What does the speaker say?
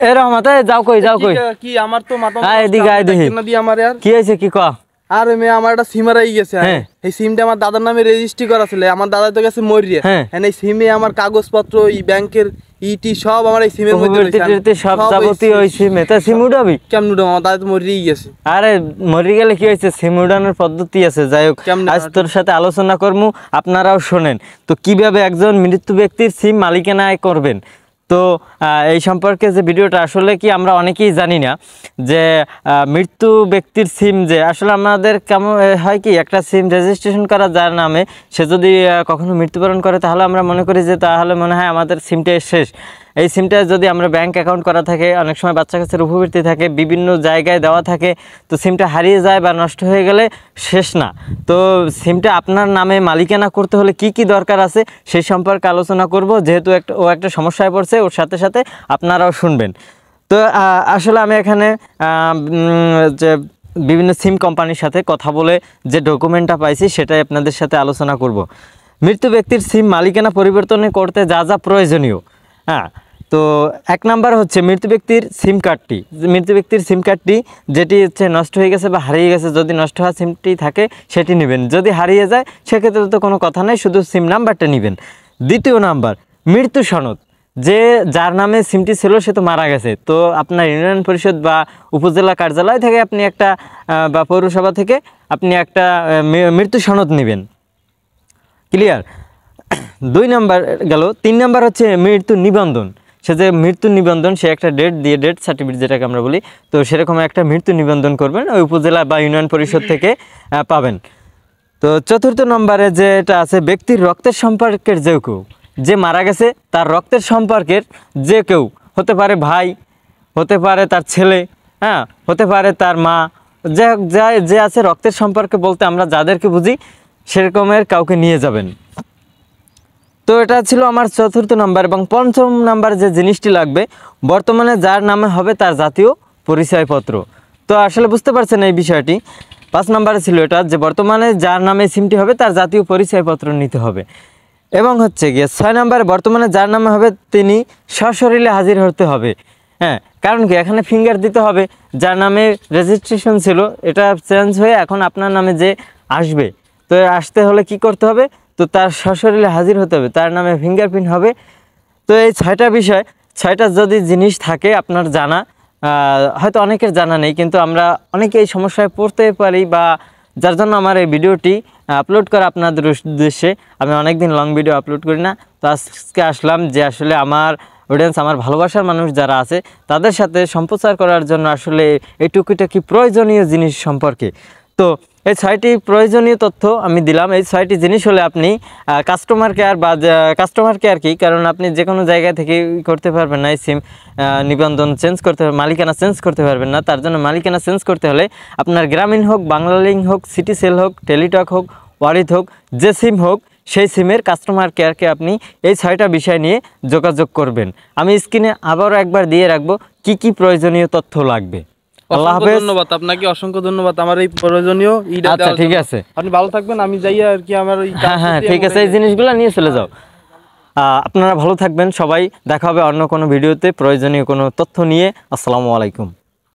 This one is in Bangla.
এ রহমত যাও কই কি আমার তো মাথা এদিকে আয় দেখি না দি আমার আর কি হয়েছে কি কও আরে মে আমার একটা সিম হারাই গেছে এই সিমটা আমার দাদার নামে রেজিস্ট্রি করা ছিল আমার দাদা তো গেছে মরিয়ে এই সিমে আমার কাগজপত্র এই ব্যাংকের ইটি সব আমার এই সিমের মধ্যে রয়েছে সব যাবতীয় ওই সিমে তা সিম উড়াবি কেমন উড়াবো আমার দাদা তো মরিয়েই গেছে আরে মরি গেলে কি হয়েছে সিম উড়ানোর পদ্ধতি আছে যাই হোক আজ তোর সাথে আলোচনা করবো আপনারাও শোনেন তো কিভাবে একজন মৃত্যু ব্যক্তির সিম মালিকানা করবেন তো এই সম্পর্কে যে ভিডিওটা আসলে কি আমরা অনেকেই জানি না যে মৃত্যু ব্যক্তির সিম যে আসলে আমাদের কেমন হয় কি একটা সিম রেজিস্ট্রেশন করা যার নামে সে যদি কখনো মৃত্যুবরণ করে তাহলে আমরা মনে করি যে তাহলে মনে হয় আমাদের সিমটা শেষ এই সিমটা যদি আমরা ব্যাংক অ্যাকাউন্ট করা থাকে অনেক সময় বাচ্চা কাচ্চার উপবৃত্তি থাকে বিভিন্ন জায়গায় দেওয়া থাকে তো সিমটা হারিয়ে যায় বা নষ্ট হয়ে গেলে শেষ না তো সিমটা আপনার নামে মালিকানা করতে হলে কি কি দরকার আছে সেই সম্পর্কে আলোচনা করব যেহেতু একটা সমস্যায় পড়ছে ওর সাথে সাথে আপনারাও শুনবেন তো আসলে আমি এখানে যে বিভিন্ন সিম কোম্পানির সাথে কথা বলে যে ডকুমেন্টটা পাইছি সেটাই আপনাদের সাথে আলোচনা করব মৃত্যু ব্যক্তির সিম মালিকানা পরিবর্তন করতে যা যা প্রয়োজনীয় তো এক নাম্বার হচ্ছে মৃত্যু ব্যক্তির সিম কার্ডটি যেটি হচ্ছে নষ্ট হয়ে গেছে বা হারিয়ে গেছে যদি নষ্ট হওয়া সিমটি থাকে সেটি নেবেন যদি হারিয়ে যায় সেক্ষেত্রে তো কোনো কথা নেই শুধু সিম নাম্বারটা নেবেন দ্বিতীয় নাম্বার মৃত্যু সনদ যার নামে সিমটি ছিল সে তো মারা গেছে তো আপনার ইউনিয়ন পরিষদ বা উপজেলা কার্যালয় থেকে আপনি একটা বা পৌরসভা থেকে আপনি একটা মৃত্যু সনদ নেবেন ক্লিয়ার 2 নাম্বার গেল 3 নাম্বার হচ্ছে মৃত্যু নিবন্ধন সে যে মৃত্যু নিবন্ধন সে একটা ডেথ সার্টিফিকেট যেটাকে আমরা বলি তো সেরকম একটা মৃত্যু নিবন্ধন করবেন ওই উপজেলা বা ইউনিয়ন পরিষদ থেকে পাবেন তো চতুর্থ নম্বরে যেটা আছে ব্যক্তির রক্তের সম্পর্কের যে মারা গেছে তার রক্তের সম্পর্কের যে কেউ হতে পারে ভাই হতে পারে তার ছেলে হতে পারে তার মা যে আছে রক্তের সম্পর্কে বলতে আমরা যাদেরকে বুঝি সেরকমের কাউকে নিয়ে যাবেন তো এটা ছিল আমার চতুর্থ নাম্বার এবং পঞ্চম নাম্বার যে জিনিসটি লাগবে বর্তমানে যার নামে হবে তার জাতীয় পরিচয়পত্র তো আসলে বুঝতে পারছেন এই বিষয়টি 5 নম্বরে ছিল এটা যে বর্তমানে যার নামে সিমটি হবে তার জাতীয় পরিচয়পত্র নিতে হবে এবং হচ্ছে গিয়ে 6 নম্বরে বর্তমানে যার নামে হবে তিনি সশরীরে হাজির হতে হবে কারণ কি এখানে ফিঙ্গার দিতে হবে যার নামে রেজিস্ট্রেশন ছিল এটা চেঞ্জ হয়ে এখন আপনার নামে যে আসবে তো আসতে হলে কি করতে হবে তো তার সশরীরে হাজির হতে হবে তার নামে ফিঙ্গারপ্রিন্ট হবে তো এই 6টা বিষয় 6টা যদি জিনিস থাকে আপনার জানা হয়তো অনেকের জানা নেই কিন্তু আমরা অনেকে এই সমস্যায় পড়তে পারি বা যার জন্য আমার এই ভিডিওটি আপলোড করা আপনাদের উদ্দেশ্যে আমি অনেক দিন লং ভিডিও আপলোড করি না তো আজকে আসলাম যে আসলে আমার অডিয়েন্স আমার ভালোবাসার মানুষ যারা আছে তাদের সাথে সম্প্রচার করার জন্য আসলে এই টুকিটাকি প্রয়োজনীয় জিনিস সম্পর্কে তো এই 6টি প্রয়োজনীয় তথ্য আমি দিলাম এই 6টি জিনিস হলে আপনি কাস্টমার কেয়ার কি কারণ আপনি যে কোনো জায়গা থেকে করতে পারবেন না এই সিম নিবন্ধন চেঞ্জ করতে মালিকানা চেঞ্জ করতে পারবেন না তার জন্য মালিকানা চেঞ্জ করতে হলে আপনার গ্রামীণ হোক বাংলালিংক হোক সিটিসেল হোক টেলিটক হোক ওয়ারিদ হোক যে সিম হোক সেই সিমের কাস্টমার কেয়ারকে আপনি এই 6টা বিষয় নিয়ে যোগাযোগ করবেন আমি স্ক্রিনে আবারও একবার দিয়ে রাখবো কি কি প্রয়োজনীয় তথ্য লাগবে আল্লাহ হাফেজ ধন্যবাদ আপনাকে অসংখ্য ধন্যবাদ আমার এই প্রয়োজনীয় আচ্ছা ঠিক আছে আপনি ভালো থাকবেন আমি যাই আর কি আমার ওই ঠিক আছে এই জিনিসগুলো নিয়ে চলে যাও আপনারা ভালো থাকবেন সবাই দেখা হবে অন্য কোনো ভিডিওতে প্রয়োজনীয় কোনো তথ্য নিয়ে আসসালামু আলাইকুম